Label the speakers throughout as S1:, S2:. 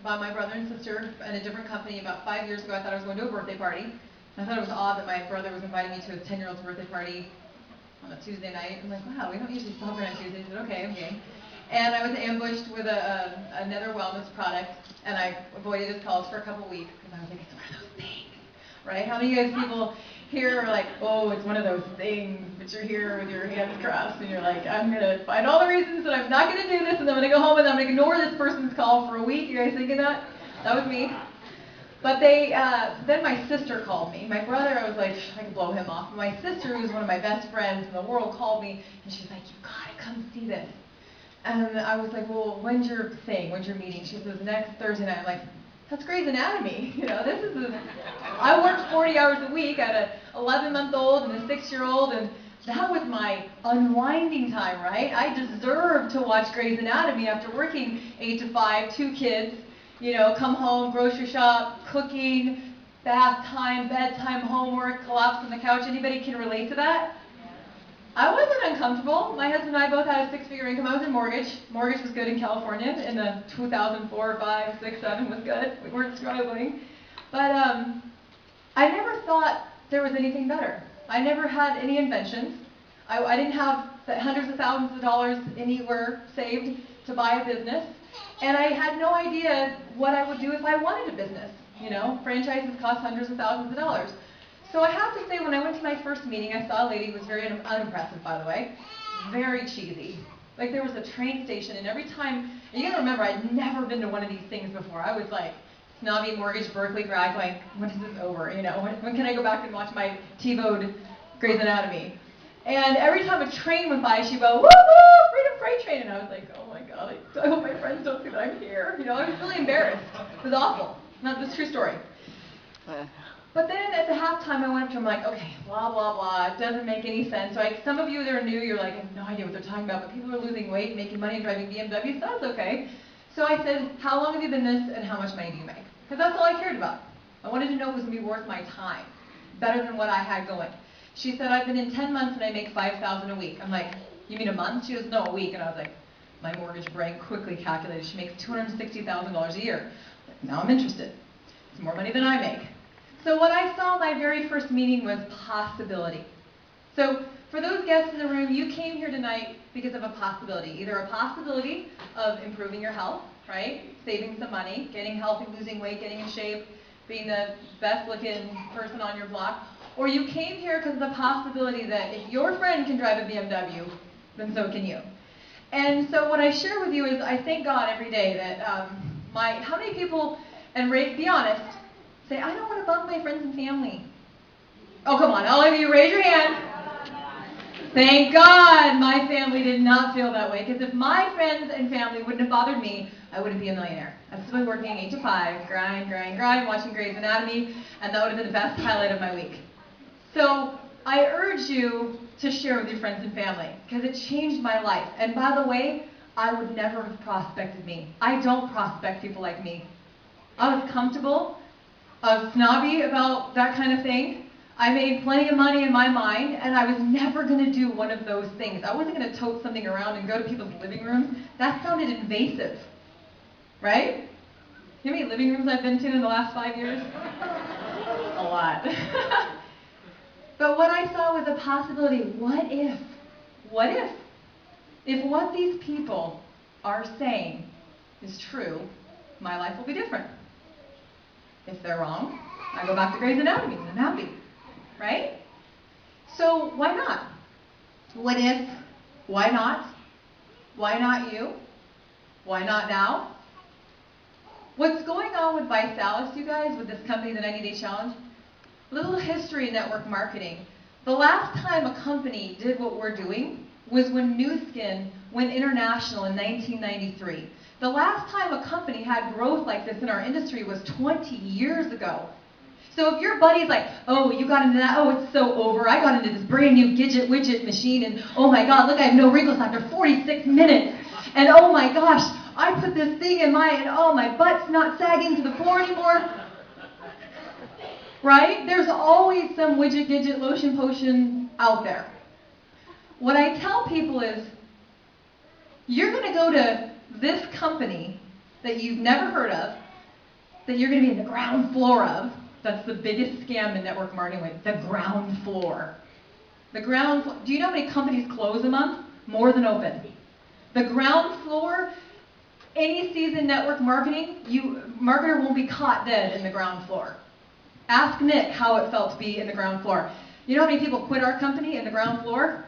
S1: by my brother and sister at a different company about 5 years ago. I thought I was going to a birthday party. I thought it was odd that my brother was inviting me to his 10-year-old's birthday party on a Tuesday night. I'm like, wow, we don't usually celebrate on Tuesdays, but okay, okay. And I was ambushed with another wellness product, and I avoided his calls for a couple weeks because I was like, it's one of those things, right? How many of you guys people here are like, oh, it's one of those things, but you're here with your hands crossed, and you're like, I'm going to find all the reasons that I'm not going to do this, and I'm going to go home and I'm going to ignore this person's call for a week. You guys thinking that? That was me. But then my sister called me. My brother, I was like, I could blow him off. My sister, who's one of my best friends in the world, called me, and she's like, you gotta come see this. And I was like, well, when's your thing? When's your meeting? She says, next Thursday night. I'm like, that's Grey's Anatomy. You know, I worked 40 hours a week. I had an 11-month-old and a 6-year-old, and that was my unwinding time, right? I deserved to watch Grey's Anatomy after working 8 to 5, 2 kids. You know, come home, grocery shop, cooking, bath time, bedtime, homework, collapse on the couch. Anybody can relate to that? I wasn't uncomfortable. My husband and I both had a 6-figure income. I was in mortgage. Mortgage was good in California in the 2004, 5, 6, 7 was good. We weren't struggling. But I never thought there was anything better. I never had any inventions. I didn't have hundreds of thousands of dollars anywhere saved to buy a business. And I had no idea what I would do if I wanted a business. You know, franchises cost hundreds of thousands of dollars. So I have to say, when I went to my first meeting, I saw a lady who was very unimpressive, by the way, very cheesy. Like, there was a train station, and every time, and you gotta remember, I'd never been to one of these things before. I was like, snobby mortgage, Berkeley grad, going, when is this over? You know, when can I go back and watch my TiVo'd Grey's Anatomy? And every time a train went by, she'd go, woo woo, freedom freight train. And I was like, oh my God, I hope my friends don't see that I'm here. You know, I was really embarrassed. It was awful. Not this true story. But then at the halftime, I went up to him like, okay, blah, blah, blah. It doesn't make any sense. So some of you that are new, you're like, I have no idea what they're talking about. But people are losing weight, making money, and driving BMWs. That's okay. So I said, how long have you been this, and how much money do you make? Because that's all I cared about. I wanted to know if it was going to be worth my time, better than what I had going. She said, I've been in 10 months and I make $5,000 a week. I'm like, you mean a month? She goes, no, a week. And I was like, my mortgage brain quickly calculated. She makes $260,000 a year. Now I'm interested. It's more money than I make. So what I saw my very first meeting was possibility. So for those guests in the room, you came here tonight because of a possibility. Either a possibility of improving your health, right? Saving some money, getting healthy, losing weight, getting in shape, being the best looking person on your block. Or you came here because of the possibility that if your friend can drive a BMW, then so can you. And so what I share with you is I thank God every day that how many people, and be honest, say, I don't want to bug my friends and family. Oh, come on, all of you raise your hand. Thank God my family did not feel that way, because if my friends and family wouldn't have bothered me, I wouldn't be a millionaire. I'd still be working 8 to 5, grind, watching Grey's Anatomy, and that would have been the best highlight of my week. So I urge you to share with your friends and family, because it changed my life. And by the way, I would never have prospected me. I don't prospect people like me. I was comfortable. I was snobby about that kind of thing. I made plenty of money in my mind, and I was never going to do one of those things. I wasn't going to tote something around and go to people's living rooms. That sounded invasive, right? You know how many living rooms I've been to in the last 5 years? A lot. But what I saw was a possibility. What if? What if? If what these people are saying is true, my life will be different. If they're wrong, I go back to Grey's Anatomy and I'm happy. Right? So why not? What if? Why not? Why not you? Why not now? What's going on with ViSalus, you guys, with this company, the 90-Day Challenge? Little history in network marketing. The last time a company did what we're doing was when Nu Skin went international in 1993. The last time a company had growth like this in our industry was 20 years ago. So if your buddy's like, oh, you got into that, oh, it's so over, I got into this brand new widget machine, and oh my God, look, I have no wrinkles after 46 minutes, and oh my gosh, I put this thing in and oh, my butt's not sagging to the floor anymore. Right? There's always some widget, gidget, lotion, potion out there. What I tell people is, you're going to go to this company that you've never heard of, that you're going to be in the ground floor of. That's the biggest scam in network marketing with the ground floor. The ground floor. Do you know how many companies close a month? More than open. The ground floor, any seasoned network marketing, marketer won't be caught dead in the ground floor. Ask Nick how it felt to be in the ground floor. You know how many people quit our company in the ground floor?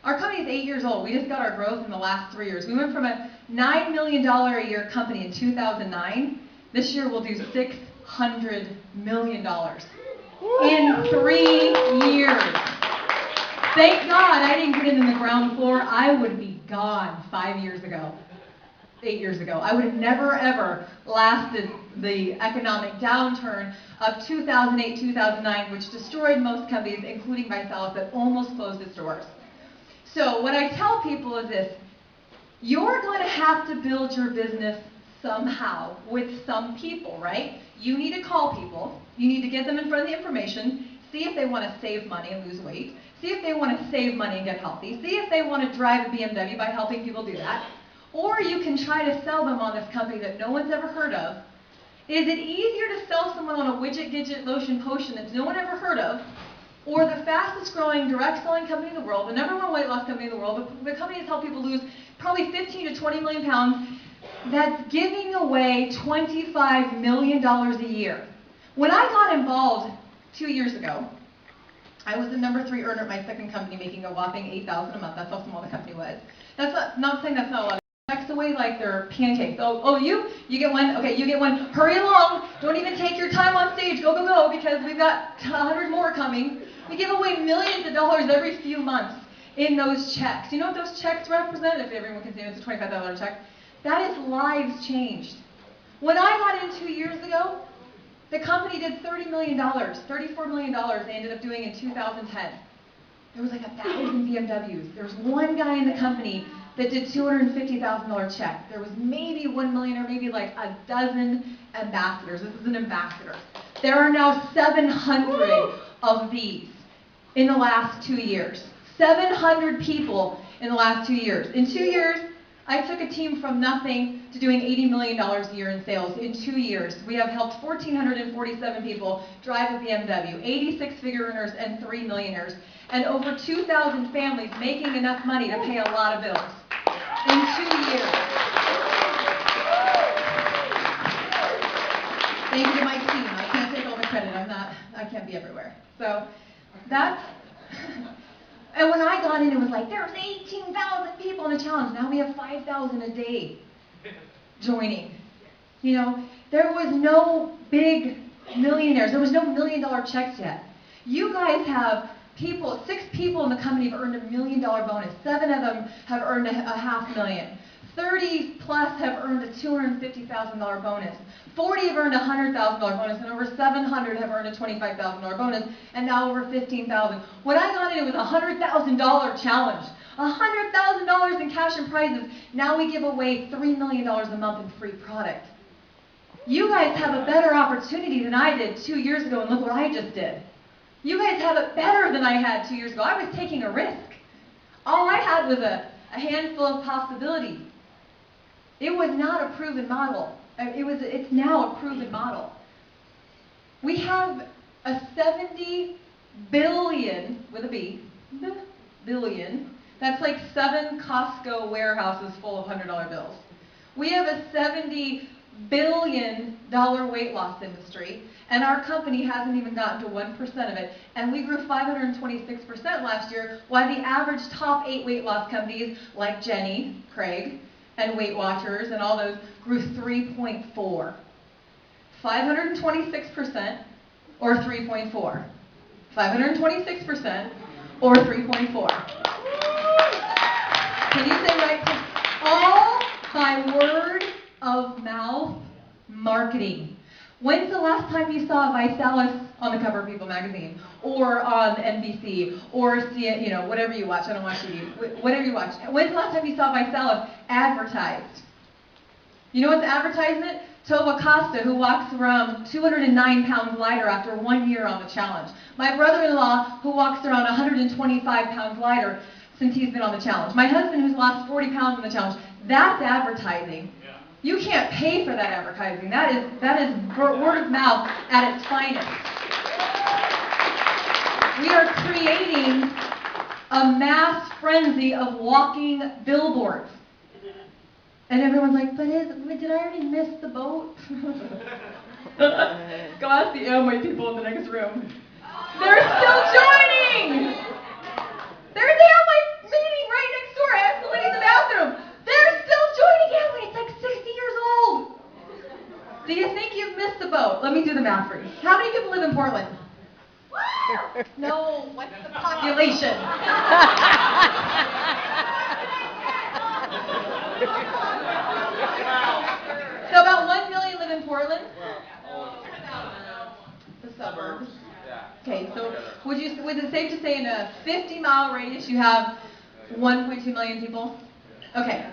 S1: Our company is 8 years old. We just got our growth in the last 3 years. We went from a $9 million a year company in 2009. This year we'll do $600 million in 3 years. Thank God I didn't get in the ground floor. I would be gone 5 years ago, 8 years ago. I would have never ever lasted the economic downturn of 2008, 2009, which destroyed most companies, including ViSalus, that almost closed its doors. So what I tell people is this: you're going to have to build your business somehow with some people, right? You need to call people. You need to get them in front of the information, see if they want to save money and lose weight, see if they want to save money and get healthy, see if they want to drive a BMW by helping people do that. Or you can try to sell them on this company that no one's ever heard of. Is it easier to sell someone on a widget, gidget, lotion, potion that no one ever heard of, or the fastest growing direct selling company in the world, the #1 weight loss company in the world, the company that's helped people lose probably 15 to 20 million pounds, that's giving away $25 million a year? When I got involved 2 years ago, I was the #3 earner at my second company, making a whopping $8,000 a month. That's how small the company was. That's not saying that's not a lot. Checks away like they're pancakes. Oh, you get one. Okay, you get one. Hurry along. Don't even take your time on stage. Go, go, go, because we've got 100 more coming. We give away millions of dollars every few months in those checks. You know what those checks represent? If everyone can see it, it's a $25 check. That is lives changed. When I got in 2 years ago, the company did $30 million, $34 million they ended up doing in 2010. There was like 1,000 BMWs. There was one guy in the company that did $250,000 check. There was maybe 1 million or maybe like a dozen ambassadors. This is an ambassador. There are now 700 of these in the last 2 years. 700 people in the last 2 years. In 2 years, I took a team from nothing to doing $80 million a year in sales. In 2 years, we have helped 1,447 people drive a BMW, 86 figure earners and 3 millionaires, and over 2,000 families making enough money to pay a lot of bills. In 2 years. Thank you to my team. I can't take all the credit. I can't be everywhere. So that's, and when I got in, it was like, there's 18,000 people in the challenge. Now we have 5,000 a day joining. You know, there was no big millionaires. There was no $1 million checks yet. You guys have people, 6 people in the company have earned $1 million bonus. 7 of them have earned a $500,000. 30 plus have earned a $250,000 bonus. 40 have earned a $100,000 bonus, and over 700 have earned a $25,000 bonus, and now over 15,000. When I got in, it was a $100,000 challenge. $100,000 in cash and prizes. Now we give away $3 million a month in free product. You guys have a better opportunity than I did 2 years ago, and look what I just did. You guys have it better than I had 2 years ago. I was taking a risk. All I had was a handful of possibilities. It was not a proven model. It's now a proven model. We have a 70 billion, with a B, billion, that's like 7 Costco warehouses full of $100 bills. We have a $70 billion weight loss industry, and our company hasn't even gotten to 1% of it, and we grew 526% last year, while the average top 8 weight loss companies, like Jenny, Craig, and Weight Watchers, and all those, grew 3.4. 526% or 3.4. 526% or 3.4. Can you say right? All by word of mouth marketing. When's the last time you saw ViSalus on the cover of People magazine, or on NBC, or whatever you watch? I don't watch TV. Whatever you watch. When's the last time you saw ViSalus advertised? You know what's advertisement? Tova Costa, who walks around 209 pounds lighter after 1 year on the challenge. My brother-in-law, who walks around 125 pounds lighter since he's been on the challenge. My husband, who's lost 40 pounds on the challenge. That's advertising. You can't pay for that advertising. That is word of mouth at its finest. We are creating a mass frenzy of walking billboards. And everyone's like, but did I already miss the boat? Go ask the Amway people in the next room. They're still joining! There's the Amway meeting right next door. I asked the lady in the bathroom. They're still joining Amway. It's like 60 years old. Do you think you've missed the boat? Let me do the math for you. How many people live in Portland? No, what's the population? So about 1 million live in Portland? The suburbs. Okay, so was it safe to say in a 50-mile radius you have 1.2 million people? Okay,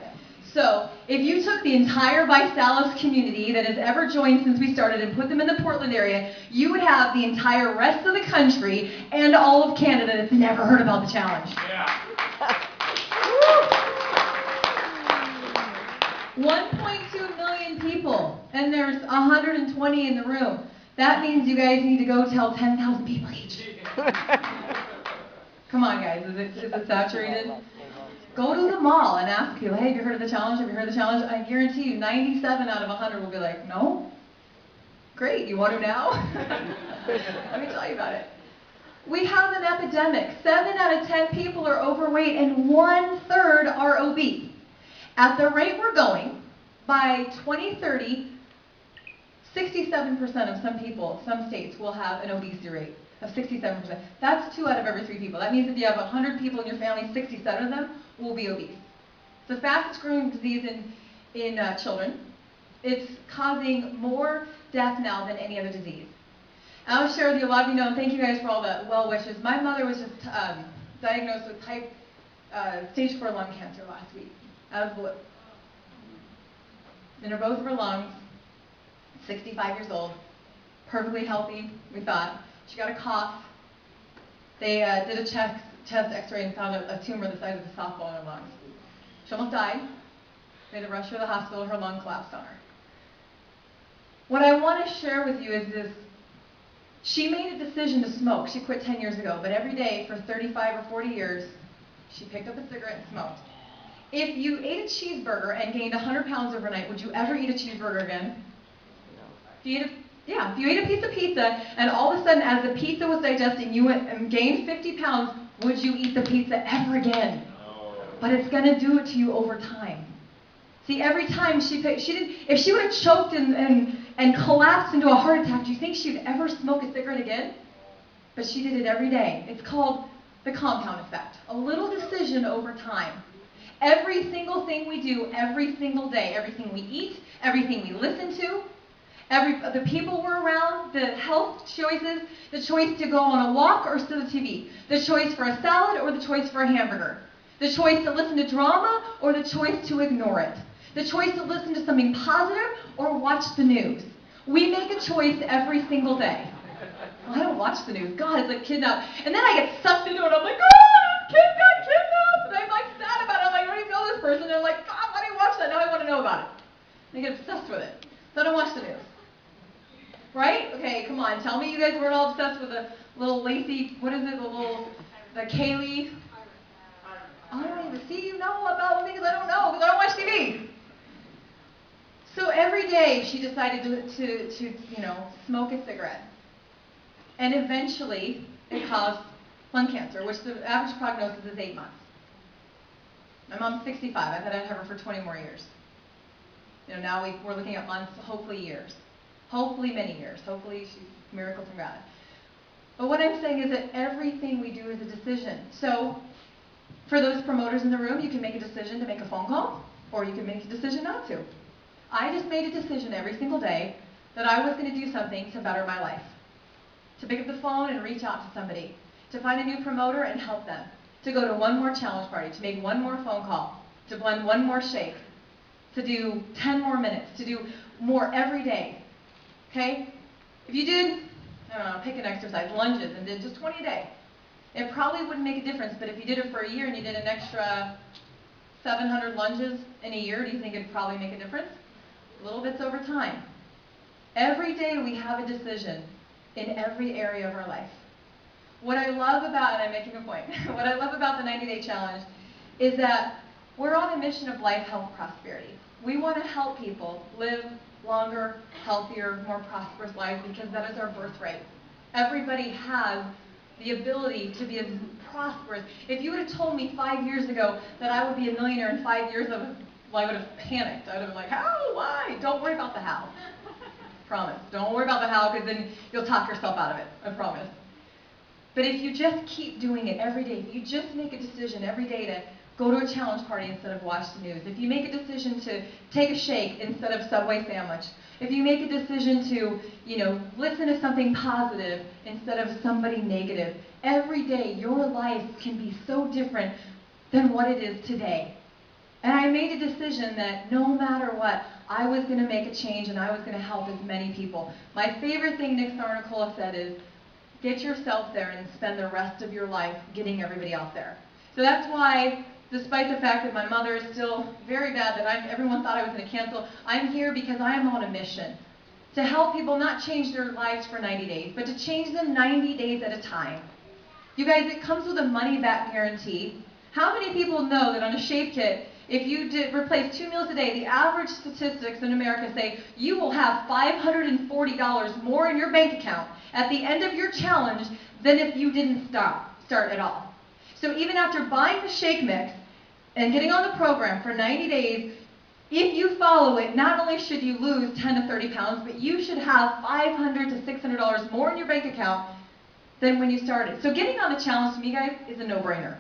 S1: so if you took the entire ViSalus community that has ever joined since we started and put them in the Portland area, you would have the entire rest of the country and all of Canada that's never heard about the challenge. Yeah. 1.2 million people, and there's 120 in the room. That means you guys need to go tell 10,000 people each. Come on, guys, is it saturated? Go to the mall and ask people, hey, have you heard of the challenge? Have you heard of the challenge? I guarantee you 97 out of 100 will be like, no? Great, you want to now? Let me tell you about it. We have an epidemic. 7 out of 10 people are overweight and 1/3 are obese. At the rate we're going, by 2030, 67% of some states will have an obesity rate of 67%. That's 2 out of every 3 people. That means if you have 100 people in your family, 67 of them will be obese. It's the fastest growing disease in children. It's causing more death now than any other disease. I'll share with you, a lot of you know, and thank you guys for all the well wishes. My mother was just diagnosed with stage 4 lung cancer last week, out of the blue. In both of her lungs, 65 years old, perfectly healthy, we thought. She got a cough. They did a chest x-ray and found a tumor the size of a softball in her lungs. She almost died. They had to rush her to the hospital. Her lung collapsed on her. What I want to share with you is this. She made a decision to smoke. She quit 10 years ago, but every day for 35 or 40 years, she picked up a cigarette and smoked. If you ate a cheeseburger and gained 100 pounds overnight, would you ever eat a cheeseburger again? No. If you ate a piece of pizza and all of a sudden as the pizza was digesting you went and gained 50 pounds, would you eat the pizza ever again? No. But it's going to do it to you over time. See, every time if she would have choked and collapsed into a heart attack, do you think she'd ever smoke a cigarette again? But she did it every day. It's called the compound effect. A little decision over time. Every single thing we do every single day, everything we eat, everything we listen to, the people we're around, the health choices, the choice to go on a walk or see the TV, the choice for a salad or the choice for a hamburger, the choice to listen to drama or the choice to ignore it, the choice to listen to something positive or watch the news. We make a choice every single day. Well, I don't watch the news. God, it's like kidnapped. And then I get sucked into it. I'm like, oh, kid got kidnapped. And I'm like sad about it. I'm like, I don't even know this person. And I'm like, God, why do you watch that? Now I want to know about it. And I get obsessed with it. So I don't watch the news. Right? Okay, come on. Tell me you guys weren't all obsessed with the little Lacey, what is it, the Kaylee? I don't even see you know about things I don't know because I don't watch TV. So every day she decided to smoke a cigarette. And eventually it caused lung cancer, which the average prognosis is 8 months. My mom's 65. I thought I'd have her for 20 more years. Now we're looking at months, hopefully years. Hopefully many years. Hopefully she's a miracle from God. But what I'm saying is that everything we do is a decision. So for those promoters in the room, you can make a decision to make a phone call, or you can make a decision not to. I just made a decision every single day that I was going to do something to better my life. To pick up the phone and reach out to somebody. To find a new promoter and help them. To go to one more challenge party. To make one more phone call. To blend one more shake. To do 10 more minutes. To do more every day. Okay? If you did, I don't know, pick an exercise, lunges, and did just 20 a day, it probably wouldn't make a difference. But if you did it for a year and you did an extra 700 lunges in a year, do you think it'd probably make a difference? little bits over time. Every day we have a decision in every area of our life. What I love about, and I'm making a point, what I love about the 90-day challenge is that we're on a mission of life, health, prosperity. We want to help people live longer, healthier, more prosperous lives because that is our birthright. Everybody has the ability to be as prosperous. If you would have told me 5 years ago that I would be a millionaire in 5 years, I would have panicked. I would have been like, how? Why? Don't worry about the how. Promise. Don't worry about the how, because then you'll talk yourself out of it. I promise. But if you just keep doing it every day, if you just make a decision every day to go to a challenge party instead of watch the news, if you make a decision to take a shake instead of Subway sandwich, if you make a decision to, listen to something positive instead of somebody negative, every day your life can be so different than what it is today. And I made a decision that no matter what, I was going to make a change and I was going to help as many people. My favorite thing Nick Sarnicola said is, get yourself there and spend the rest of your life getting everybody out there. So that's why, despite the fact that my mother is still very bad, that everyone thought I was going to cancel, I'm here because I am on a mission to help people not change their lives for 90 days, but to change them 90 days at a time. You guys, it comes with a money-back guarantee. How many people know that on a Shape Kit, if you replace 2 meals a day, the average statistics in America say you will have $540 more in your bank account at the end of your challenge than if you didn't start at all. So even after buying the shake mix and getting on the program for 90 days, if you follow it, not only should you lose 10 to 30 pounds, but you should have $500 to $600 more in your bank account than when you started. So getting on the challenge to me, guys, is a no-brainer.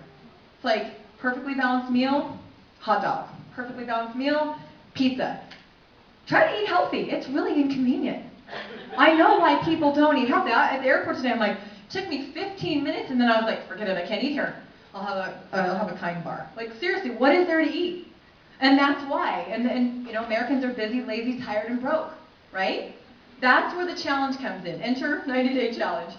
S1: It's like perfectly balanced meal, hot dog. Perfectly balanced meal, pizza. Try to eat healthy. It's really inconvenient. I know why people don't eat healthy. At the airport today, I'm like, it took me 15 minutes, and then I was like, forget it, I can't eat here. I'll have a Kind bar. Like, seriously, what is there to eat? And that's why. And Americans are busy, lazy, tired, and broke, right? That's where the challenge comes in. Enter 90-day challenge.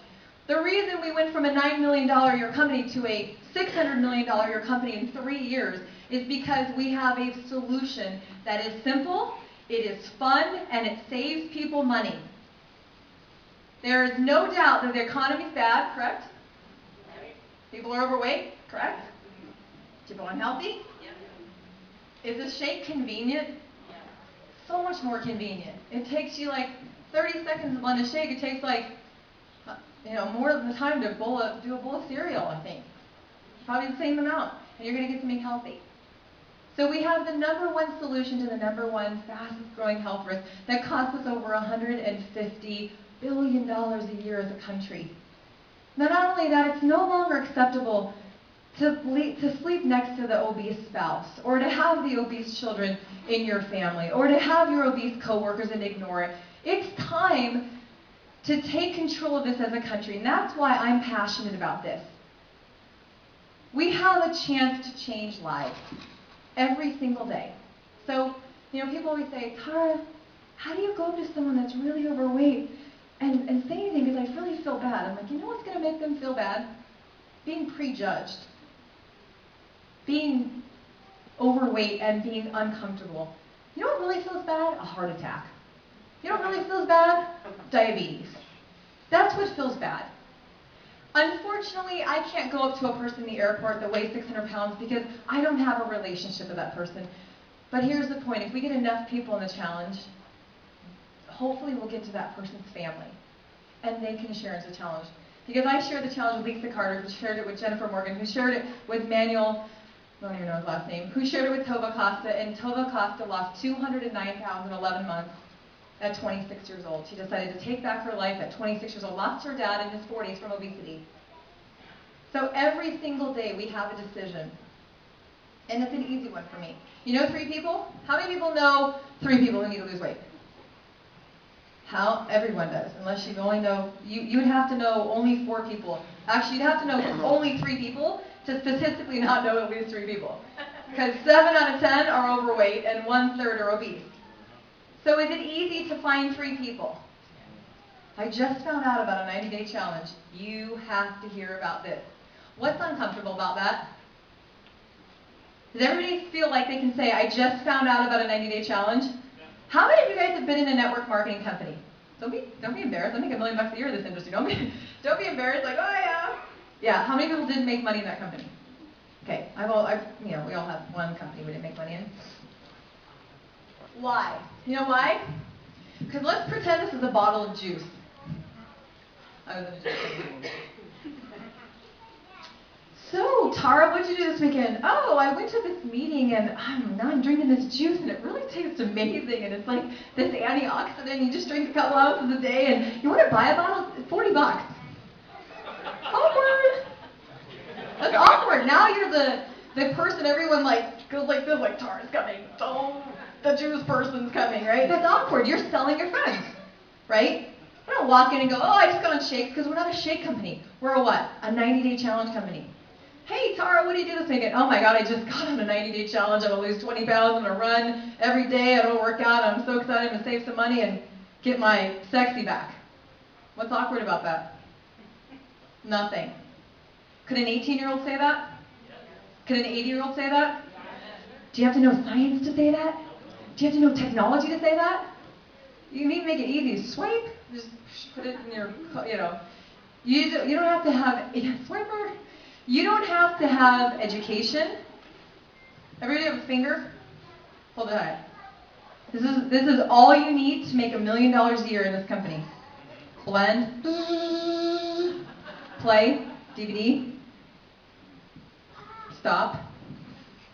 S1: The reason we went from a $9 million a year company to a $600 million a year company in 3 years is because we have a solution that is simple, it is fun, and it saves people money. There is no doubt that the economy is bad, correct? People are overweight, correct? People are unhealthy? Is a shake convenient? So much more convenient. It takes you like 30 seconds to blend a shake. It takes like, more than the time to do a bowl of cereal, I think. Probably the same amount, and you're going to get something healthy. So we have the #1 solution to the #1 fastest growing health risk that costs us over $150 billion a year as a country. Now, not only that, it's no longer acceptable to sleep next to the obese spouse, or to have the obese children in your family, or to have your obese coworkers and ignore it. It's time to take control of this as a country, and that's why I'm passionate about this. We have a chance to change lives every single day. So, people always say, Tara, how do you go up to someone that's really overweight and say anything because I really feel bad? I'm like, you know what's going to make them feel bad? Being prejudged. Being overweight and being uncomfortable. You know what really feels bad? A heart attack. You know what really feels bad? Diabetes. That's what feels bad. Unfortunately, I can't go up to a person in the airport that weighs 600 pounds because I don't have a relationship with that person. But here's the point. If we get enough people in the challenge, hopefully we'll get to that person's family. And they can share in the challenge. Because I shared the challenge with Lisa Carter, who shared it with Jennifer Morgan, who shared it with Manuel, I don't even know his last name, who shared it with Tova Costa, and Tova Costa lost 209 pounds in 11 months at 26 years old. She decided to take back her life at 26 years old, lost her dad in his 40s from obesity. So every single day we have a decision. And it's an easy one for me. You know 3 people? How many people know 3 people who need to lose weight? How? Everyone does. Unless you only know, you would have to know only 4 people. Actually, you'd have to know only 3 people to statistically not know at least 3 people. Because 7 out of 10 are overweight and 1/3 are obese. So is it easy to find 3 people? I just found out about a 90-day challenge. You have to hear about this. What's uncomfortable about that? Does everybody feel like they can say, I just found out about a 90-day challenge? How many of you guys have been in a network marketing company? Don't be embarrassed. I make $1 million a year in this industry. Don't be embarrassed. Like, oh yeah. Yeah. How many people didn't make money in that company? Okay. We all have one company we didn't make money in. Why? You know why? Because let's pretend this is a bottle of juice. I was in a juice company. So, Tara, what'd you do this weekend? Oh, I went to this meeting and now I'm drinking this juice and it really tastes amazing and it's like this antioxidant. You just drink a couple ounces a day and you want to buy a bottle? $40. Awkward. That's awkward. Now you're the person everyone goes like this, like Tara's coming. Oh, the juice person's coming, right? That's awkward. You're selling your friends, right? We don't walk in and go, oh, I just got on shakes, because we're not a shake company. We're a what? A 90-day challenge company. Hey, Tara, what do you do this weekend? Oh my God, I just got on a 90-day challenge. I'm going to lose 20 pounds. I'm going to run every day. I'm going to work out. I'm so excited. I'm going to save some money and get my sexy back. What's awkward about that? Nothing. Could an 18-year-old say that? Could an 80-year-old say that? Do you have to know science to say that? Do you have to know technology to say that? You need to make it easy. Swipe. Just put it in your, You don't have to have, swiper. You don't have to have education. Everybody have a finger? Hold it high. This is all you need to make $1 million a year in this company. Blend. Play. DVD. Stop.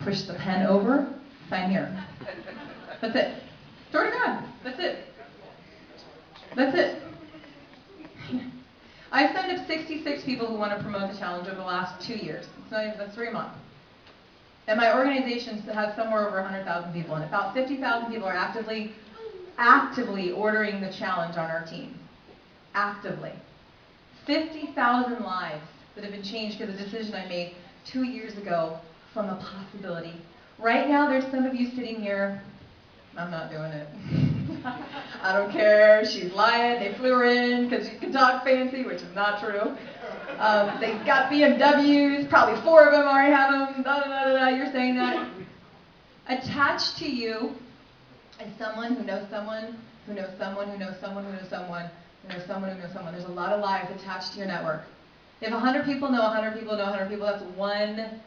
S1: Push the pen over. Sign here. That's it. Swear to God. That's it. That's it. I've signed up 66 people who want to promote the challenge over the last 2 years. That's 3 months. And my organization has somewhere over 100,000 people, and about 50,000 people are actively ordering the challenge on our team. Actively. 50,000 lives that have been changed because of a decision I made 2 years ago from a possibility. Right now, there's some of you sitting here, I'm not doing it. I don't care, she's lying, they flew her in because she can talk fancy, which is not true. They got BMWs, probably 4 of them already have them, you're saying that. Attached to you is someone who knows someone, who knows someone, who knows someone, who knows someone, who knows someone, who knows someone. There's a lot of lives attached to your network. If 100 people know 100 people know 100 people, that's 1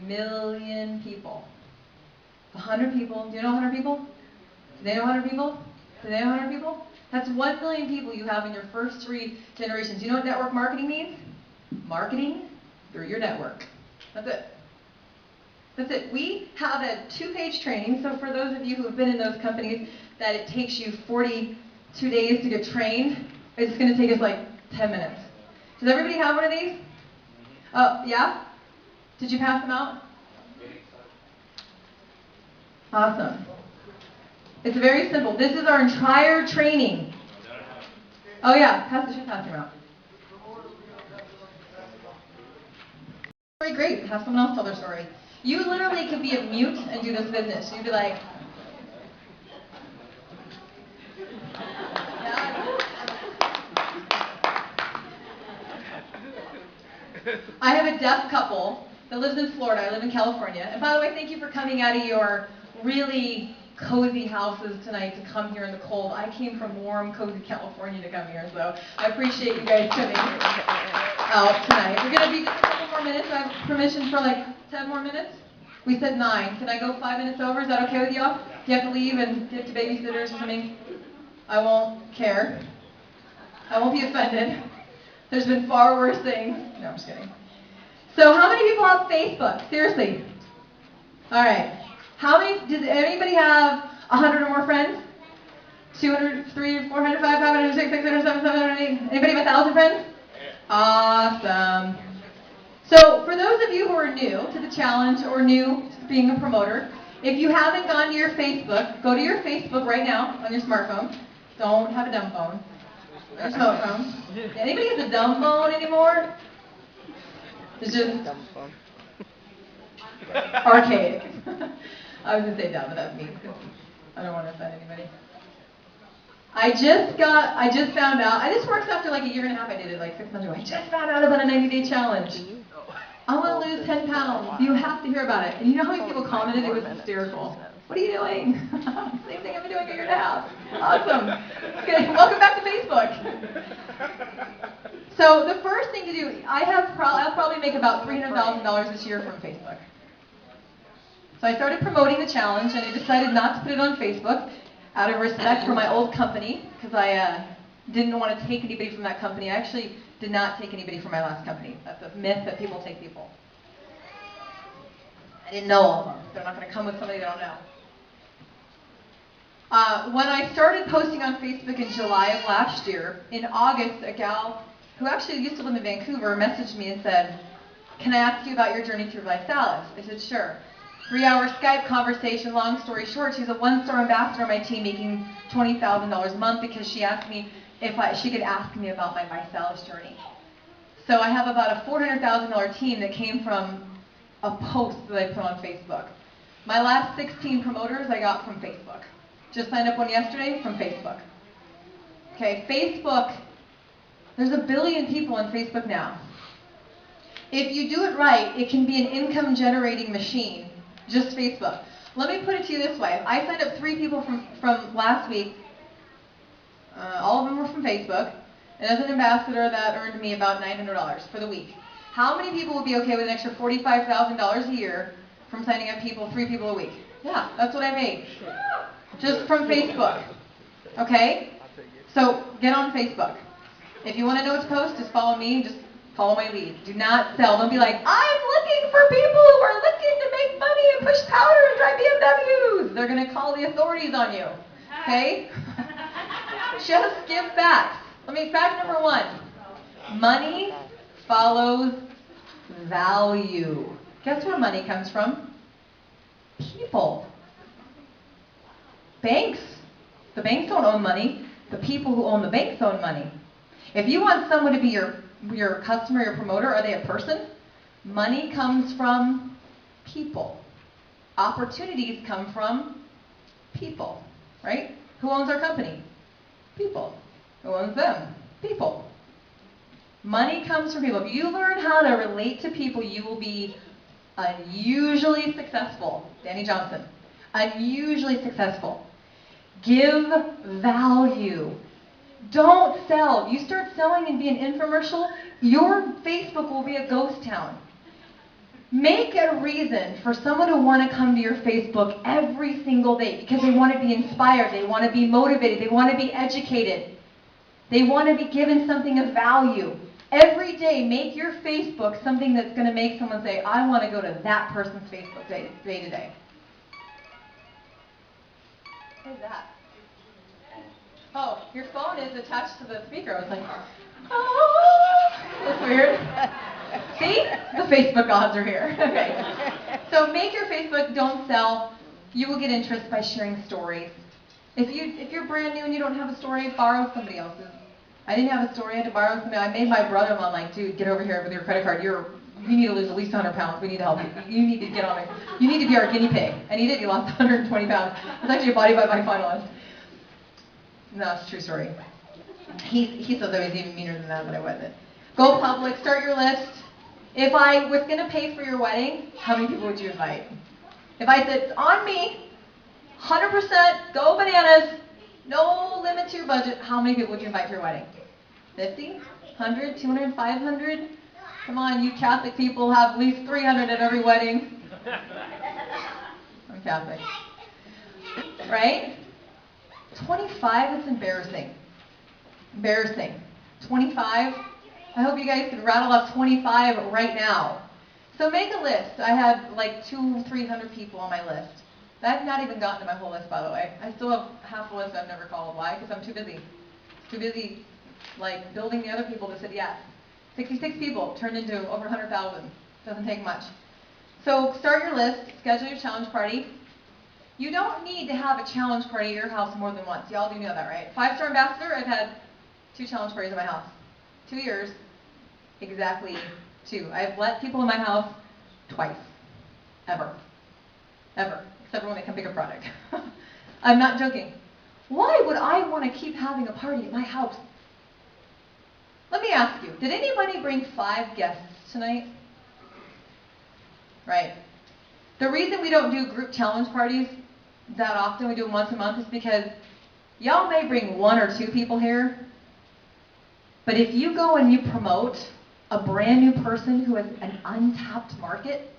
S1: million people. 100 people, do you know 100 people? Do they know 100 people? Do they know 100 people? That's 1 million people you have in your first 3 generations. You know what network marketing means? Marketing through your network. That's it. That's it. We have a 2-page training, so for those of you who have been in those companies that it takes you 42 days to get trained, it's going to take us like 10 minutes. Does everybody have one of these? Oh, yeah? Did you pass them out? Awesome. It's very simple. This is our entire training. Oh yeah, pass them out. Great. Have someone else tell their story. You literally could be a mute and do this business. You'd be like, I have a deaf couple that lives in Florida. I live in California. And by the way, thank you for coming out of your really cozy houses tonight to come here in the cold. I came from warm, cozy California to come here, so I appreciate you guys coming out tonight. We're going to be just a couple more minutes. I have permission for like 10 more minutes. We said 9. Can I go 5 minutes over? Is that okay with y'all? Do you have to leave and get to babysitters or something? I won't care. I won't be offended. There's been far worse things. No, I'm just kidding. So how many people have Facebook? Seriously. All right. Does anybody have 100 or more friends? 200, 300, 400, 500, 600, 600, 700, 700, 800? Anybody have 1,000 friends? Awesome. So for those of you who are new to the challenge or new to being a promoter, if you haven't gone to your Facebook, go to your Facebook right now on your smartphone. Don't have a dumb phone. Your smartphone. Anybody has a dumb phone anymore? It's just dumb phone. Archaic. I was going to say dumb, but that's me. I don't want to offend anybody. I just found out, this works after like a year and a half. I did it like 6 months ago. I just found out about a 90-day challenge. I want to lose 10 pounds. You have to hear about it. And you know how many people commented? It was hysterical. What are you doing? Same thing I've been doing a year and a half. Awesome. Okay, welcome back to Facebook. So the first thing to do, I'll probably make about $300,000 this year from Facebook. So I started promoting the challenge, and I decided not to put it on Facebook out of respect for my old company, because I didn't want to take anybody from that company. I actually did not take anybody from my last company. That's a myth that people take people. I didn't know all of them. They're not going to come with somebody they don't know. When I started posting on Facebook in July of last year, in August, a gal who actually used to live in Vancouver messaged me and said, "Can I ask you about your journey through ViSalus?" I said, "Sure." 3-hour Skype conversation. Long story short, she's a 1-star ambassador on my team, making $20,000 a month, because she asked me if she could ask me about my ViSalus journey. So I have about a $400,000 team that came from a post that I put on Facebook. My last 16 promoters I got from Facebook. Just signed up one yesterday from Facebook. Okay, Facebook, there's 1 billion people on Facebook now. If you do it right, it can be an income generating machine, just Facebook. Let me put it to you this way. I signed up 3 people from last week. All of them were from Facebook. And as an ambassador, that earned me about $900 for the week. How many people would be okay with an extra $45,000 a year from signing up 3 people a week? Yeah, that's what I made. Just from Facebook. Okay? So get on Facebook. If you want to know what to post, just follow me. Just follow my lead. Do not sell. Don't be like, "I'm looking for people who are looking to make money and push powder and drive BMWs." They're going to call the authorities on you. Okay? Just give facts. Fact number 1. Money follows value. Guess where money comes from? People. Banks. The banks don't own money. The people who own the banks own money. If you want someone to be your customer, your promoter, are they a person? Money comes from people. Opportunities come from people, right? Who owns our company? People. Who owns them? People. Money comes from people. If you learn how to relate to people, you will be unusually successful. Danny Johnson. Unusually successful. Give value. Don't sell. You start selling and be an infomercial, your Facebook will be a ghost town. Make a reason for someone to want to come to your Facebook every single day, because they want to be inspired, they want to be motivated, they want to be educated. They want to be given something of value. Every day, make your Facebook something that's going to make someone say, "I want to go to that person's Facebook day to day." What is that? Oh, your phone is attached to the speaker. I was like, "Oh, that's weird." See? The Facebook gods are here. Okay. So make your Facebook, don't sell. You will get interest by sharing stories. If you're brand new and you don't have a story, borrow somebody else's. I didn't have a story, I had to borrow somebody. I made my brother-in-law like, "Dude, get over here with your credit card. You need to lose at least 100 pounds. We need to help you. You need to get on it. You need to be our guinea pig." And he did. He lost 120 pounds. I was actually a body by my finalist. No, it's a true story. He says I was even meaner than that, but I wasn't. Go public, start your list. If I was going to pay for your wedding, how many people would you invite? If I said, "On me, 100%, go bananas, no limit to your budget," how many people would you invite for your wedding? 50? 100? 200? 500? Come on, you Catholic people have at least 300 at every wedding. I'm Catholic. Right? 25 is embarrassing. Embarrassing. 25? I hope you guys can rattle off 25 right now. So make a list. I had like 200-300 people on my list. I've not even gotten to my whole list, by the way. I still have half the list I've never called. Why? Because I'm too busy. Too busy, like, building the other people that said yes. 66 people turned into over 100,000. Doesn't take much. So start your list. Schedule your challenge party. You don't need to have a challenge party at your house more than once. Y'all do know that, right? 5-star ambassador, I've had 2 challenge parties at my house. 2 years. Exactly 2. I've let people in my house twice. Ever. Ever. Except for when they come pick a product. I'm not joking. Why would I want to keep having a party at my house? Let me ask you, did anybody bring 5 guests tonight? Right. The reason we don't do group challenge parties that often, we do them once a month, is because y'all may bring 1 or 2 people here, but if you go and you promote a brand new person who has an untapped market,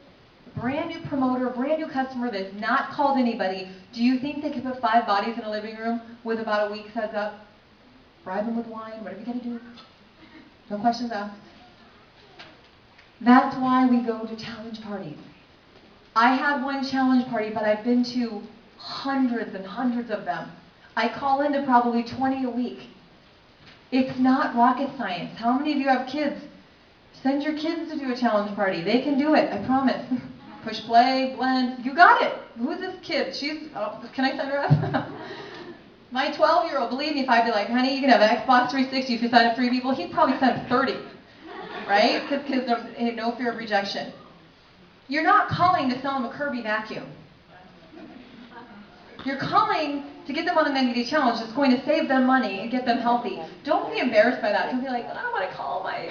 S1: a brand new promoter, a brand new customer that's not called anybody, do you think they could put 5 bodies in a living room with about a week's heads up? Bribe them with wine, whatever you gotta do. No questions asked. That's why we go to challenge parties. I had one challenge party, but I've been to hundreds and hundreds of them. I call into probably 20 a week. It's not rocket science. How many of you have kids? Send your kids to do a challenge party. They can do it, I promise. Push play, blend, you got it. Who is this kid? Can I send her up? My 12-year-old, believe me, if I'd be like, honey, you can have an Xbox 360 if you sign up 3 people, he'd probably send up 30, right? Because kids have no fear of rejection. You're not calling to sell them a Kirby vacuum. You're calling to get them on a 90-day challenge that's going to save them money and get them healthy. Don't be embarrassed by that. Don't be like, I don't want to call my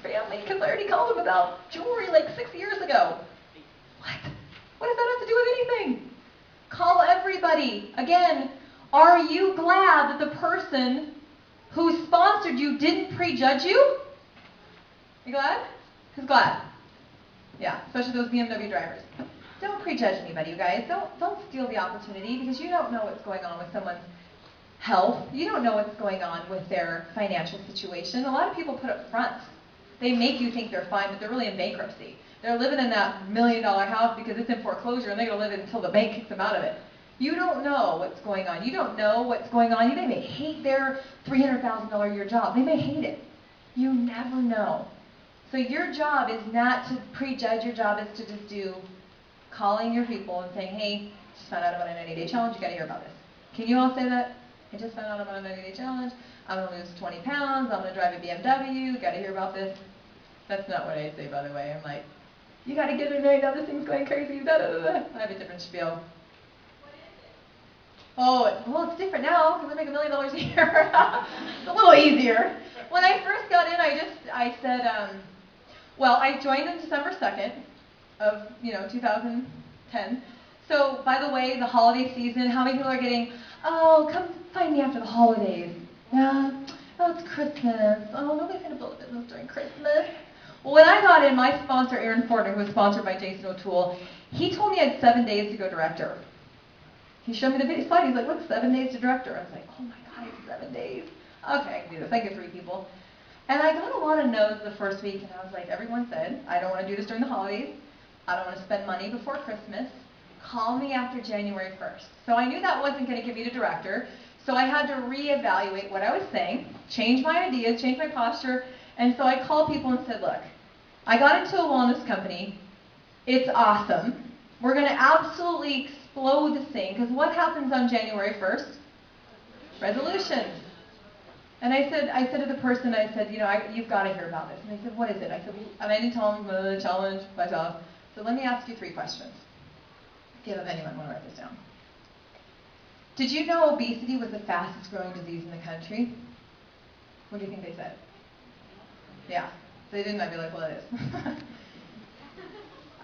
S1: family because I already called them about jewelry like 6 years ago. What? What does that have to do with anything? Call everybody. Again, are you glad that the person who sponsored you didn't prejudge you? You glad? Who's glad? Yeah, especially those BMW drivers. Don't prejudge anybody, you guys. Don't steal the opportunity, because you don't know what's going on with someone's health. You don't know what's going on with their financial situation. A lot of people put up fronts. They make you think they're fine, but they're really in bankruptcy. They're living in that $1 million house because it's in foreclosure, and they're going to live it until the bank kicks them out of it. You don't know what's going on. You don't know what's going on. They may hate their $300,000 a year job. They may hate it. You never know. So your job is not to prejudge. Your job is to just do calling your people and saying, hey, just found out about a 90-day challenge. You got to hear about this. Can you all say that? I just found out about a 90-day challenge. I'm going to lose 20 pounds. I'm going to drive a BMW. Got to hear about this. That's not what I say, by the way. I'm like, you got to get in there. Now this thing's going crazy. Da, da, da, da. I have a different spiel. Oh, well, it's different now because I make $1 million a year. It's a little easier. When I first got in, I said, well, I joined on December 2nd of 2010. So, by the way, the holiday season, how many people are getting, oh, come find me after the holidays? Yeah, oh, it's Christmas. Oh, nobody's going to build a business during Christmas. Well, when I got in, my sponsor, Aaron Fortner, who was sponsored by Jason O'Toole, he told me I had 7 days to go director. He showed me the video slide. He's like, look, 7 days to director. I was like, oh my God, I have 7 days. Okay, I can do this. I get 3 people. And I got a lot of no's the first week, and I was like, everyone said, I don't want to do this during the holidays. I don't want to spend money before Christmas. Call me after January 1st. So I knew that wasn't going to get me to director, so I had to reevaluate what I was saying, change my ideas, change my posture, and so I called people and said, look, I got into a wellness company. It's awesome. We're going to absolutely explode this thing, because what happens on January 1st? Resolutions. And I said to the person, I said, you've got to hear about this. And they said, what is it? I said, and I didn't tell them the challenge myself. So let me ask you 3 questions. If anyone want to write this down. Did you know obesity was the fastest growing disease in the country? What do you think they said? Yeah. If they didn't, I'd be like, well, it is.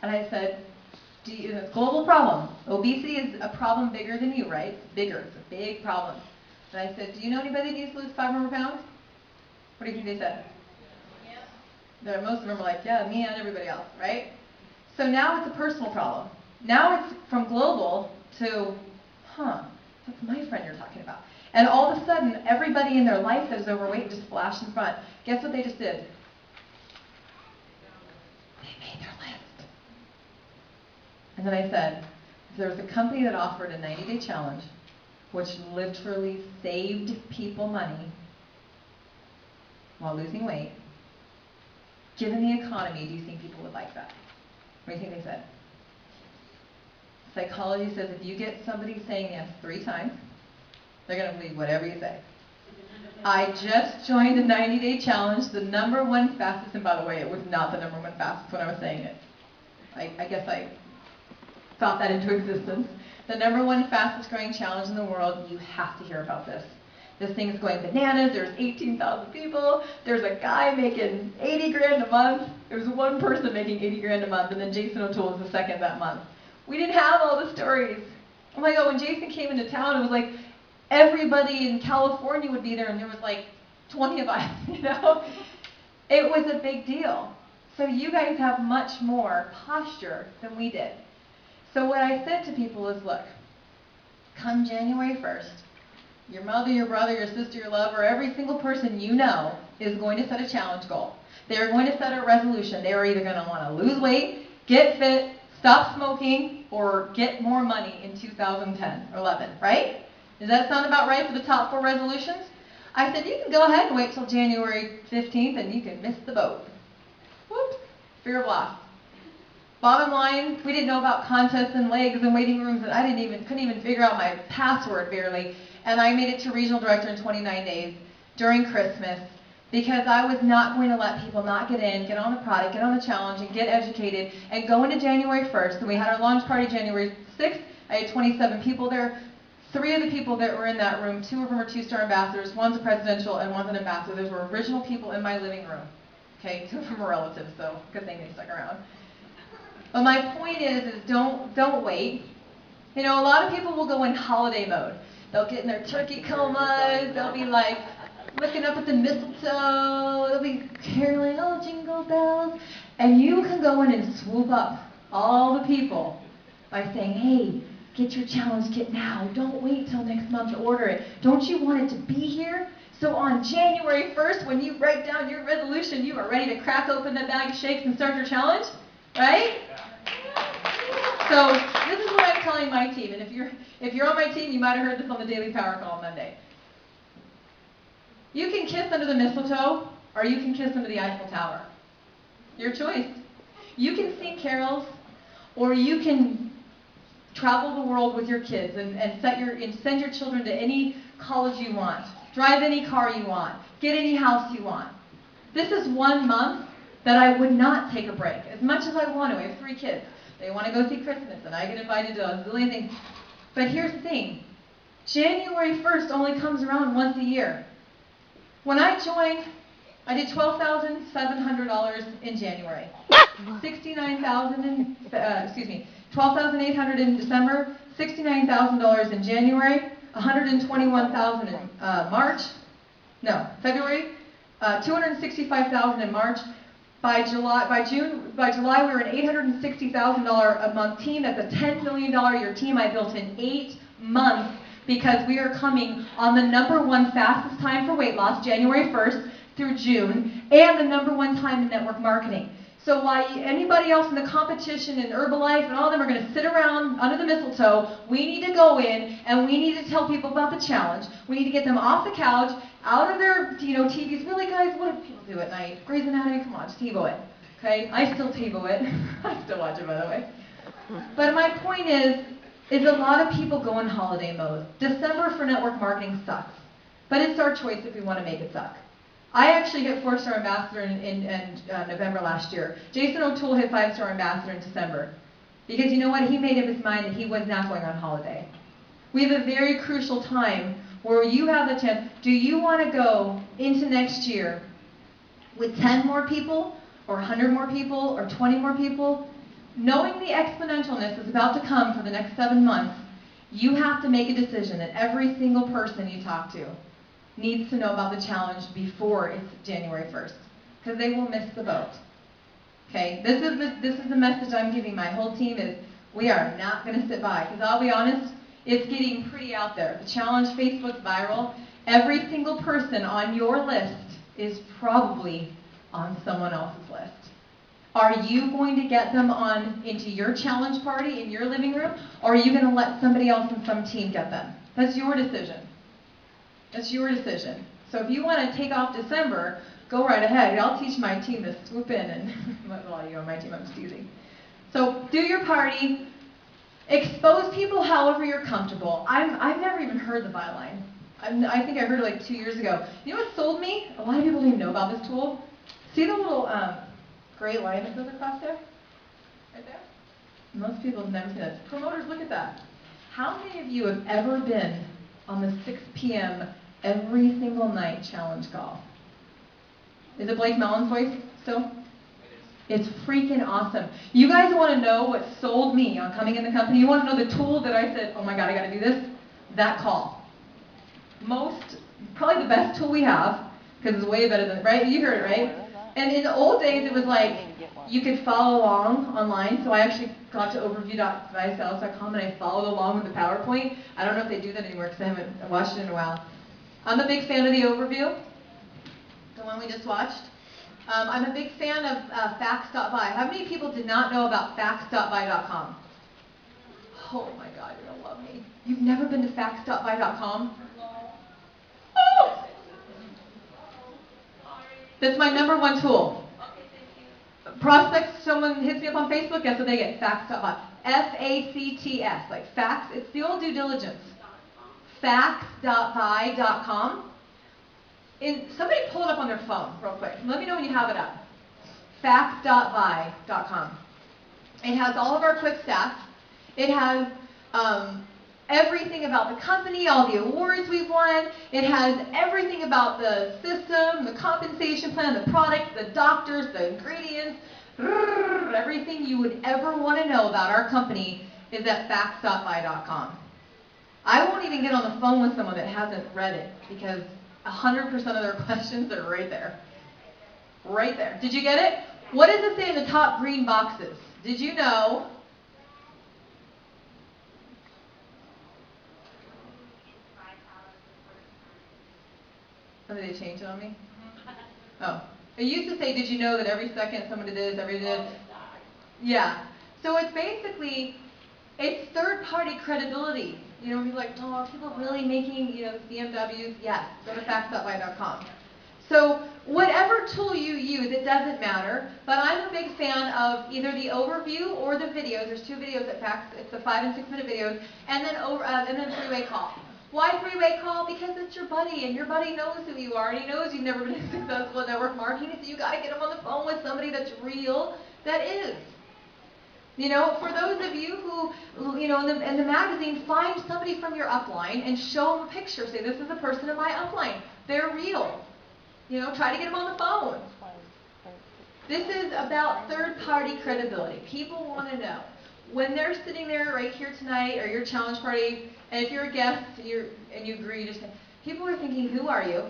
S1: And I said, it's a global problem. Obesity is a problem bigger than you, right? It's bigger. It's a big problem. And I said, do you know anybody that needs to lose 500 pounds? What do you think they said? Yeah. Most of them were like, yeah, me and everybody else, right? So now it's a personal problem. Now it's from global to, that's my friend you're talking about. And all of a sudden, everybody in their life that is overweight just flashed in front. Guess what they just did? They made their list. And then I said, there was a company that offered a 90-day challenge, which literally saved people money while losing weight. Given the economy, do you think people would like that? What do you think they said? Psychology says if you get somebody saying yes 3 times, they're going to believe whatever you say. I just joined the 90-day challenge, the #1 fastest, and by the way, it was not the #1 fastest when I was saying it. I guess I thought that into existence. The #1 fastest growing challenge in the world. You have to hear about this. This thing is going bananas. There's 18,000 people. There's a guy making 80 grand a month. There's one person making 80 grand a month, and then Jason O'Toole is the second that month. We didn't have all the stories. Oh my God, when Jason came into town, it was like everybody in California would be there, and there was like 20 of us, you know? It was a big deal. So you guys have much more posture than we did. So what I said to people is, look, come January 1st, your mother, your brother, your sister, your lover, every single person you know is going to set a challenge goal. They are going to set a resolution. They are either going to want to lose weight, get fit, stop smoking, or get more money in 2010 or 11, right? Does that sound about right for the top 4 resolutions? I said, you can go ahead and wait till January 15th and you can miss the boat. Whoops, fear of loss. Bottom line, we didn't know about contests and legs and waiting rooms, and I couldn't even figure out my password barely. And I made it to regional director in 29 days during Christmas because I was not going to let people not get in, get on the product, get on the challenge, and get educated, and go into January 1st. And we had our launch party January 6th. I had 27 people there. 3 of the people that were in that room, 2 of them are 2-star ambassadors, one's a presidential and one's an ambassador. Those were original people in my living room. Okay, 2 of them are relatives, so good thing they stuck around. But my point is don't wait. You know, a lot of people will go in holiday mode. They'll get in their turkey comas, they'll be like looking up at the mistletoe, they'll be caroling, oh, jingle bells. And you can go in and swoop up all the people by saying, hey, get your challenge kit now. Don't wait till next month to order it. Don't you want it to be here? So on January 1st, when you write down your resolution, you are ready to crack open that bag of shakes and start your challenge, right? So this is what I'm telling my team, and if you're on my team, you might have heard this on the Daily Power Call Monday. You can kiss under the mistletoe, or you can kiss under the Eiffel Tower. Your choice. You can sing carols, or you can travel the world with your kids and send your children to any college you want, drive any car you want, get any house you want. This is 1 month that I would not take a break, as much as I want to. I have 3 kids. They want to go see Christmas, and I get invited to a zillion things. But here's the thing. January 1st only comes around once a year. When I joined, I did $12,700 in January. $12,800 in December, $69,000 in January, $121,000 in February, $265,000 in March. By July, we were an $860,000 a month team. That's a $10 million a year team I built in 8 months because we are coming on the #1 fastest time for weight loss, January 1st through June, and the #1 time in network marketing. So while anybody else in the competition and Herbalife and all of them are going to sit around under the mistletoe, we need to go in and we need to tell people about the challenge. We need to get them off the couch, out of their TVs. Really, guys, what do people do at night? Grey's Anatomy, come on, just TiVo it. Okay, I still TiVo it. I still watch it, by the way. But my point is a lot of people go in holiday mode. December for network marketing sucks, but it's our choice if we want to make it suck. I actually hit 4-star ambassador in November last year. Jason O'Toole hit 5-star ambassador in December. Because you know what? He made up his mind that he was not going on holiday. We have a very crucial time where you have the chance. Do you want to go into next year with 10 more people, or 100 more people, or 20 more people? Knowing the exponentialness is about to come for the next 7 months, you have to make a decision that every single person you talk to needs to know about the challenge before it's January 1st, because they will miss the boat. Okay, this is the message I'm giving my whole team is we are not going to sit by, because I'll be honest, it's getting pretty out there. The challenge, Facebook's viral. Every single person on your list is probably on someone else's list. Are you going to get them into your challenge party in your living room, or are you going to let somebody else in some team get them? That's your decision. That's your decision. So if you want to take off December, go right ahead. I'll teach my team to swoop in and, well, you're on my team, I'm just teasing. So do your party. Expose people however you're comfortable. I've never even heard the byline. I think I heard it like 2 years ago. You know what sold me? A lot of people didn't even know about this tool. See the little gray line that goes across there? Right there? Most people have never seen that. Promoters, look at that. How many of you have ever been on the 6 p.m. every single night challenge call? Is it Blake Mellon's voice still? It's freaking awesome. You guys want to know what sold me on coming in the company? You want to know the tool that I said, oh my God, I got to do this? That call. Probably the best tool we have, because it's way better than, right? You heard it, right? And in the old days, it was like, you could follow along online, so I actually got to overview.visalus.com and I followed along with the PowerPoint. I don't know if they do that anymore because I haven't watched it in a while. I'm a big fan of the overview, the one we just watched. I'm a big fan of facts.by. How many people did not know about facts.by.com? Oh my God, you're going to love me. You've never been to facts.by.com? Oh! That's my #1 tool. Prospects, someone hits me up on Facebook, guess what they get? Facts.by. F-A-C-T-S, like facts. It's the old due diligence. Facts.by.com. Somebody pull it up on their phone real quick. Let me know when you have it up. Facts.by.com. It has all of our quick stats. It has everything about the company, all the awards we've won. It has everything about the system, the compensation plan, the product, the doctors, the ingredients. Everything you would ever want to know about our company is at facts.by.com. I won't even get on the phone with someone that hasn't read it because 100% of their questions are right there. Right there. Did you get it? What does it say in the top green boxes? Did you know? Oh, did they change it on me? Oh. It used to say, did you know that every second someone did this, every did? Yeah. So it's basically, it's third-party credibility. You know, people are like, oh, are people really making, BMWs? Yes. Go to facts.by.com. So whatever tool you use, it doesn't matter. But I'm a big fan of either the overview or the videos. There's 2 videos at Facts. It's the 5- and 6-minute videos, and then three-way call. Why three-way call? Because it's your buddy, and your buddy knows who you are, and he knows you've never been successful in network marketing, so you got to get him on the phone with somebody that's real, that is. For those of you who, in the magazine, find somebody from your upline and show them a picture. Say, this is a person in my upline. They're real. Try to get them on the phone. This is about third-party credibility. People want to know. When they're sitting there right here tonight, or your challenge party, and if you're a guest and you agree, people are thinking, who are you?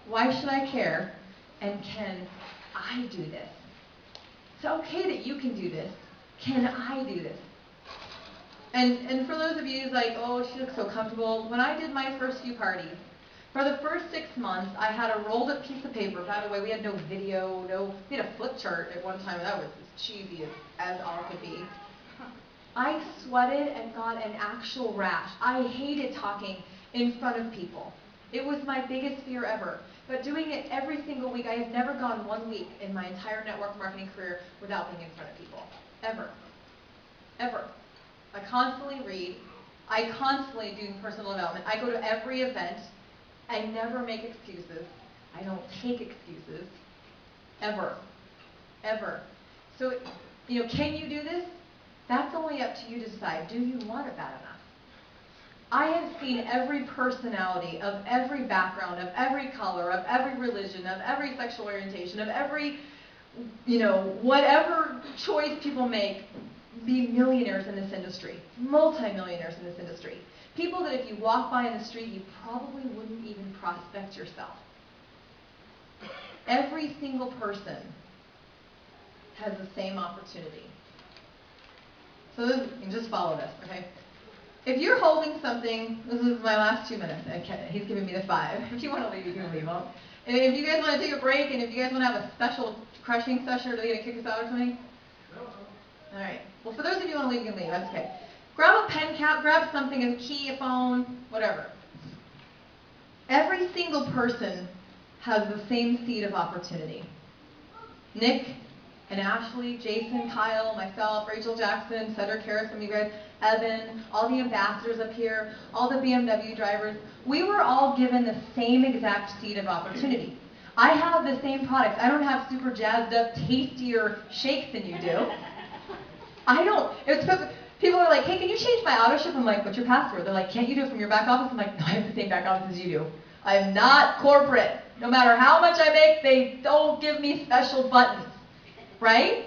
S1: Why should I care? And can I do this? It's okay that you can do this. Can I do this? And for those of you who's like, oh, she looks so comfortable. When I did my first few parties, for the first 6 months, I had a rolled up piece of paper. By the way, we had no video, we had a flip chart at one time, and that was as cheesy as all could be. I sweated and got an actual rash. I hated talking in front of people. It was my biggest fear ever. But doing it every single week, I have never gone 1 week in my entire network marketing career without being in front of people. Ever. Ever. I constantly read. I constantly do personal development. I go to every event. I never make excuses. I don't take excuses. Ever. Ever. So, can you do this? That's only up to you to decide. Do you want it bad enough? I have seen every personality of every background, of every color, of every religion, of every sexual orientation, of every, whatever choice people make, be millionaires in this industry, multi-millionaires in this industry. People that if you walk by in the street, you probably wouldn't even prospect yourself. Every single person has the same opportunity. So you can just follow this, okay? If you're holding something, this is my last 2 minutes. Okay, he's giving me the 5. If you want to leave, you can leave. And if you guys want to take a break, and if you guys want to have a special crushing session, or are they going to kick us out or something? No. All right. Well, for those of you who want to leave, you can leave. That's okay. Grab a pen cap, grab something, a key, a phone, whatever. Every single person has the same seed of opportunity. Nick and Ashley, Jason, Kyle, myself, Rachel Jackson, Cedric Harris, some of you guys, Evan, all the ambassadors up here, all the BMW drivers, we were all given the same exact seed of opportunity. I have the same products. I don't have super jazzed up, tastier shakes than you do. I don't. People are like, hey, can you change my auto ship? I'm like, what's your password? They're like, can't you do it from your back office? I'm like, no, I have the same back office as you do. I'm not corporate. No matter how much I make, they don't give me special buttons. Right?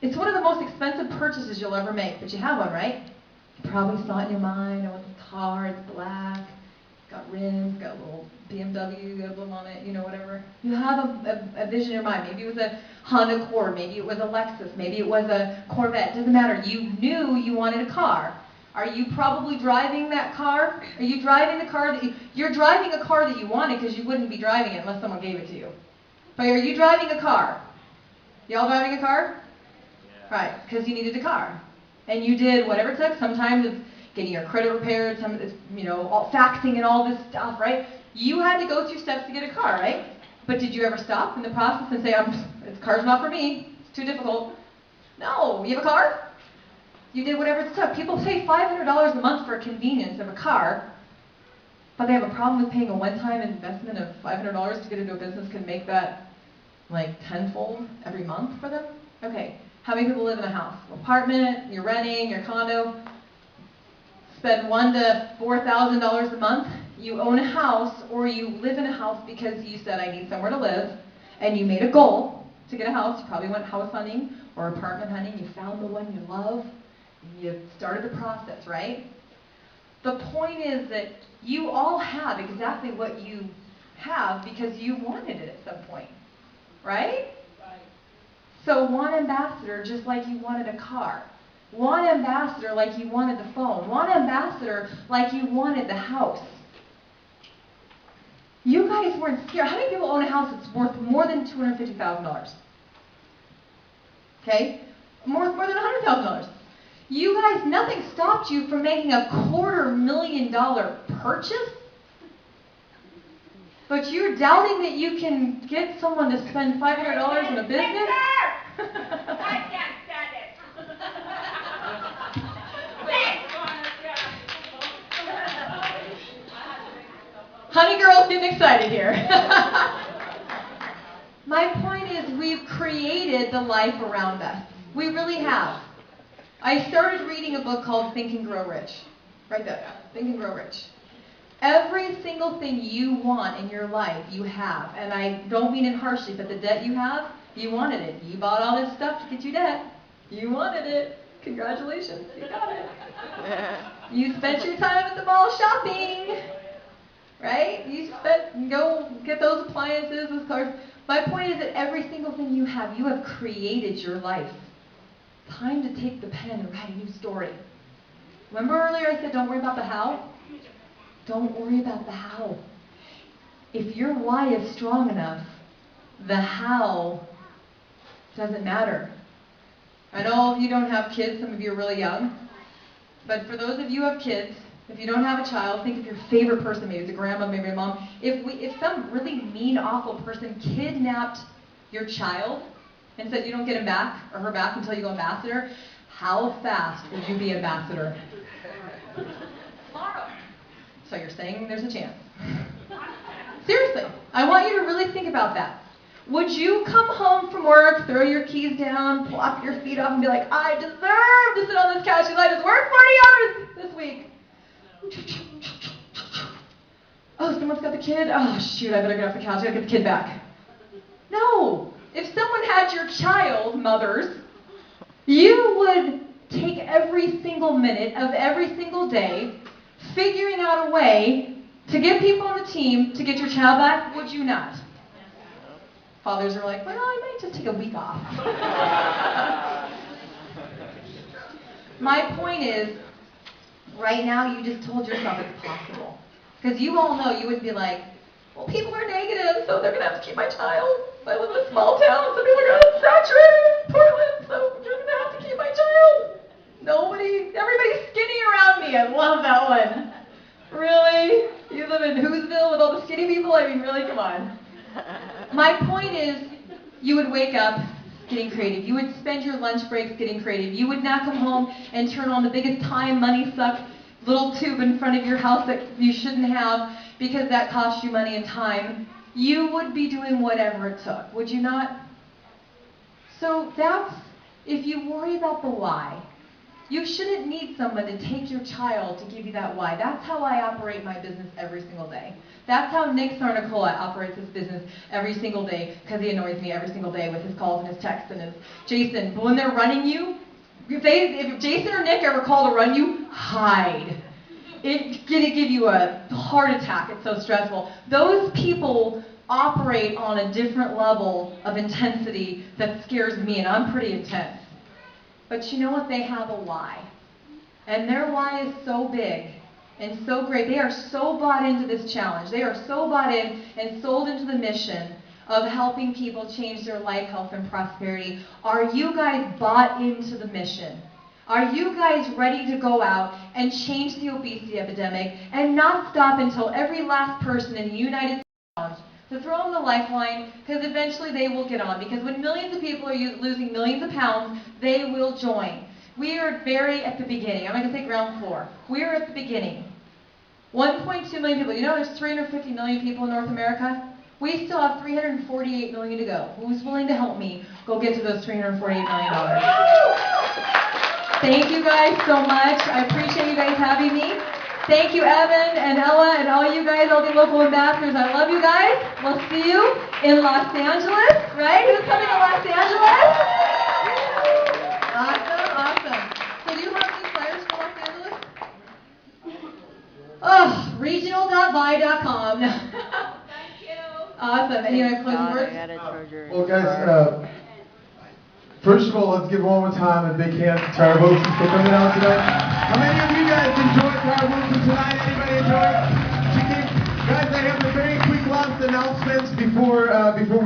S1: It's one of the most expensive purchases you'll ever make, but you have one, right? You probably saw it in your mind. I want this car, it's black, it's got rims, got a little BMW emblem on it, whatever. You have a vision in your mind. Maybe it was a Honda Accord, maybe it was a Lexus, maybe it was a Corvette, doesn't matter. You knew you wanted a car. Are you probably driving that car? Are you driving the car you're driving a car that you wanted because you wouldn't be driving it unless someone gave it to you. But are you driving a car? Y'all driving a car? Yeah. Right, because you needed a car. And you did whatever it took. Sometimes it's getting your credit repaired, some it's, all faxing and all this stuff, right? You had to go through steps to get a car, right? But did you ever stop in the process and say, this car's not for me, it's too difficult? No, you have a car? You did whatever it took. People pay $500 a month for a convenience of a car, but they have a problem with paying a one-time investment of $500 to get into a business can make that like tenfold every month for them? Okay, how many people live in a house? Apartment, you're renting, your condo, spend $1,000 to $4,000 a month. You own a house or you live in a house because you said, I need somewhere to live, and you made a goal to get a house. You probably went house hunting or apartment hunting. You found the one you love. You started the process, right? The point is that you all have exactly what you have because you wanted it at some point, right? Right. So one ambassador just like you wanted a car. One ambassador like you wanted the phone. One ambassador like you wanted the house. You guys weren't scared. How many people own a house that's worth more than $250,000? Okay? More than $100,000. You guys, nothing stopped you from making a $250,000 purchase, but you're doubting that you can get someone to spend $500 in a business?
S2: I can't stand it.
S1: Honey girl's getting excited here. My point is we've created the life around us. We really have. I started reading a book called Think and Grow Rich. Write that down. Think and Grow Rich. Every single thing you want in your life, you have. And I don't mean it harshly, but the debt you have, you wanted it. You bought all this stuff to get you debt. You wanted it. Congratulations, you got it. You spent your time at the mall shopping. Right? You go get those appliances, those cars. My point is that every single thing you have created your life. Time to take the pen and write a new story. Remember earlier I said don't worry about the how? Don't worry about the how. If your why is strong enough, the how doesn't matter. I know you don't have kids, some of you are really young, but for those of you who have kids, if you don't have a child, think of your favorite person, maybe it's a grandma, maybe a mom. If some really mean, awful person kidnapped your child and said you don't get him back or her back until you go ambassador, how fast would you be ambassador? Tomorrow. So you're saying there's a chance. Seriously, I want you to really think about that. Would you come home from work, throw your keys down, plop your feet up and be like, I deserve to sit on this couch because I just worked 40 hours this week? Oh, someone's got the kid? Oh, shoot, I better get off the couch. I gotta get the kid back. No. If someone had your child, mothers, you would take every single minute of every single day figuring out a way to get people on the team to get your child back, would you not? Fathers are like, well, I might just take a week off. My point is, right now you just told yourself it's possible. Because you all know you would be like, well, people are negative, so they're going to have to keep my child. I live in a small town, so people are going to saturate in Portland, so you're going to have to keep my child. Everybody's skinny around me. I love that one. Really? You live in Whoville with all the skinny people? I mean, really, come on. My point is, you would wake up getting creative. You would spend your lunch breaks getting creative. You would not come home and turn on the biggest time, money suck little tube in front of your house that you shouldn't have because that cost you money and time. You would be doing whatever it took, would you not? So that's, if you worry about the why, You shouldn't need someone to take your child to give you that why. That's how I operate my business every single day. That's how Nick Sarnicola operates his business every single day, because he annoys me every single day with his calls and his texts and his Jason. But when they're running you, if Jason or Nick ever call to run you, hide. It's gonna give you a heart attack. It's so stressful. Those people operate on a different level of intensity that scares me, and I'm pretty intense. But you know what? They have a why. And their why is so big and so great. They are so bought into this challenge. They are so bought in and sold into the mission of helping people change their life, health, and prosperity. Are you guys bought into the mission? Are you guys ready to go out and change the obesity epidemic and not stop until every last person in the United States to throw them the lifeline, because eventually they will get on. Because when millions of people are losing millions of pounds, they will join. We are very at the beginning. I'm not going to say ground floor. We are at the beginning. 1.2 million people. You know there's 350 million people in North America? We still have 348 million to go. Who's willing to help me go get to those $348 million? Thank you guys so much. I appreciate you guys having me. Thank you, Evan and Ella and all you guys, all the local ambassadors. I love you guys. We'll see you in Los Angeles, right? Who's coming to Los Angeles? Awesome, awesome. So do you have any flyers for Los Angeles? Oh, regional.vi.com.
S2: Thank you.
S1: Awesome. Any other closing words?
S3: Well, guys, first of all, let's give one more time a big hand to Tara Wilson for coming out tonight. How many of you guys enjoyed Tara Wilson tonight? Anybody enjoy it? Guys, I have a very quick last announcements before we